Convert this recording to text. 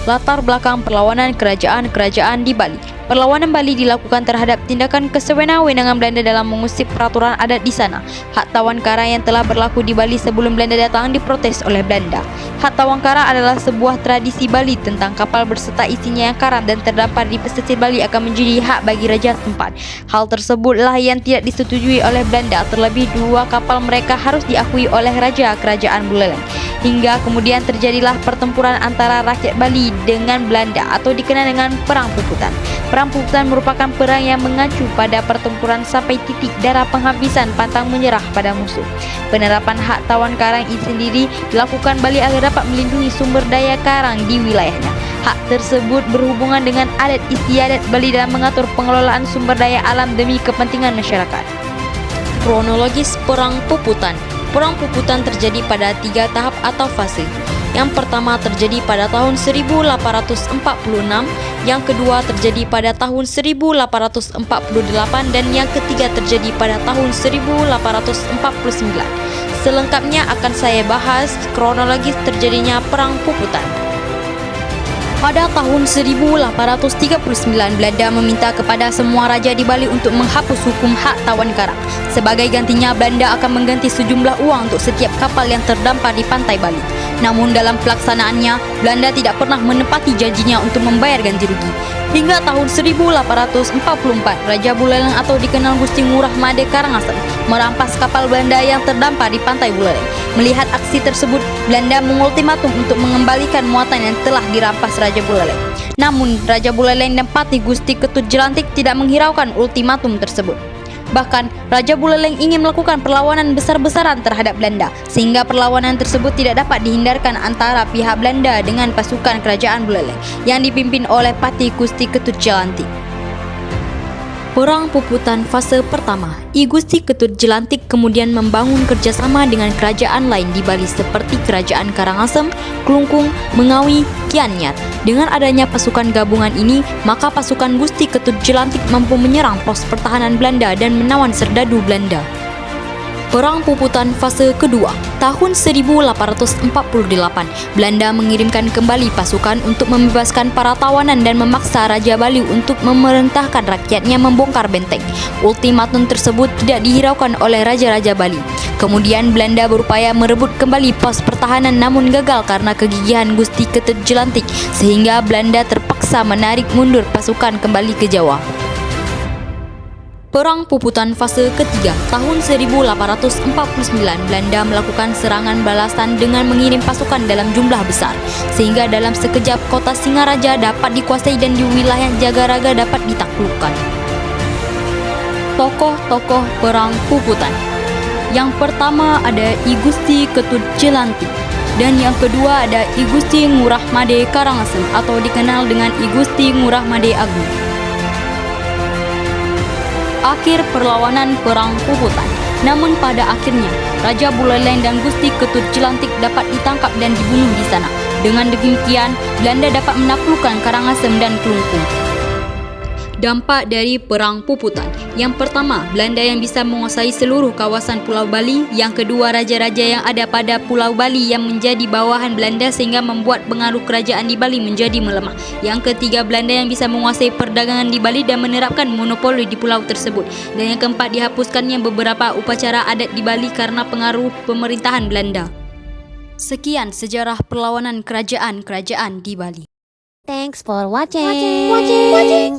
Latar belakang perlawanan kerajaan-kerajaan di Bali. Perlawanan Bali dilakukan terhadap tindakan kesewenang-wenangan Belanda dalam mengusip peraturan adat di sana. Hak tawon kara yang telah berlaku di Bali sebelum Belanda datang diprotes oleh Belanda. Hak tawon kara adalah sebuah tradisi Bali tentang kapal berserta isinya yang karam dan terdampar di pesisir Bali akan menjadi hak bagi raja setempat. Hal tersebutlah yang tidak disetujui oleh Belanda, terlebih dua kapal mereka harus diakui oleh Raja Kerajaan Buleleng. Hingga kemudian terjadilah pertempuran antara rakyat Bali dengan Belanda atau dikenal dengan Perang Puputan. Perang Puputan merupakan perang yang mengacu pada pertempuran sampai titik darah penghabisan pantang menyerah pada musuh. Penerapan hak tawon karang ini sendiri dilakukan Bali agar dapat melindungi sumber daya karang di wilayahnya. Hak tersebut berhubungan dengan adat istiadat Bali dalam mengatur pengelolaan sumber daya alam demi kepentingan masyarakat. Kronologis Perang Puputan. Perang Puputan terjadi pada 3 tahap atau fase. Yang pertama terjadi pada tahun 1846, yang kedua terjadi pada tahun 1848, dan yang ketiga terjadi pada tahun 1849. Selengkapnya akan saya bahas kronologis terjadinya Perang Puputan. Pada tahun 1839, Belanda meminta kepada semua raja di Bali untuk menghapus hukum hak tawon karang. Sebagai gantinya, Belanda akan mengganti sejumlah uang untuk setiap kapal yang terdampar di pantai Bali. Namun dalam pelaksanaannya, Belanda tidak pernah menepati janjinya untuk membayar ganti rugi. Hingga tahun 1844, Raja Buleleng atau dikenal Gusti Ngurah Made Karangasem merampas kapal Belanda yang terdampar di pantai Buleleng. Melihat aksi tersebut, Belanda mengultimatum untuk mengembalikan muatan yang telah dirampas Raja Buleleng. Namun, Raja Buleleng dan Patih Gusti Ketut Jelantik tidak menghiraukan ultimatum tersebut. Bahkan, Raja Buleleng ingin melakukan perlawanan besar-besaran terhadap Belanda, sehingga perlawanan tersebut tidak dapat dihindarkan antara pihak Belanda dengan pasukan kerajaan Buleleng yang dipimpin oleh Patih Gusti Ketut Jelantik. Perang Puputan fase pertama. I Gusti Ketut Jelantik kemudian membangun kerjasama dengan kerajaan lain di Bali seperti Kerajaan Karangasem, Klungkung, Mengawi, Gianyar. Dengan adanya pasukan gabungan ini, maka pasukan Gusti Ketut Jelantik mampu menyerang pos pertahanan Belanda dan menawan serdadu Belanda. Perang Puputan fase kedua. Tahun 1848, Belanda mengirimkan kembali pasukan untuk membebaskan para tawanan dan memaksa Raja Bali untuk memerintahkan rakyatnya membongkar benteng. Ultimatum tersebut tidak dihiraukan oleh Raja-Raja Bali. Kemudian Belanda berupaya merebut kembali pos pertahanan namun gagal karena kegigihan Gusti Ketut Jelantik, sehingga Belanda terpaksa menarik mundur pasukan kembali ke Jawa. Perang Puputan fase ketiga. Tahun 1849, Belanda melakukan serangan balasan dengan mengirim pasukan dalam jumlah besar, sehingga dalam sekejap kota Singaraja dapat dikuasai dan di wilayah Jagaraga dapat ditaklukkan. Tokoh-tokoh Perang Puputan. Yang pertama ada I Gusti Ketut Jelantik, dan yang kedua ada I Gusti Ngurah Made Karangasem atau dikenal dengan I Gusti Ngurah Made Agung. Akhir perlawanan Perang Puputan. Namun pada akhirnya, Raja Buleleng dan Gusti Ketut Jelantik dapat ditangkap dan dibunuh di sana. Dengan demikian, Belanda dapat menaklukkan Karangasem dan Klungkung. Dampak dari Perang Puputan. Yang pertama, Belanda yang bisa menguasai seluruh kawasan Pulau Bali. Yang kedua, raja-raja yang ada pada Pulau Bali yang menjadi bawahan Belanda sehingga membuat pengaruh kerajaan di Bali menjadi melemah. Yang ketiga, Belanda yang bisa menguasai perdagangan di Bali dan menerapkan monopoli di pulau tersebut. Dan yang keempat, dihapuskannya beberapa upacara adat di Bali karena pengaruh pemerintahan Belanda. Sekian sejarah perlawanan kerajaan-kerajaan di Bali. Thanks for watching.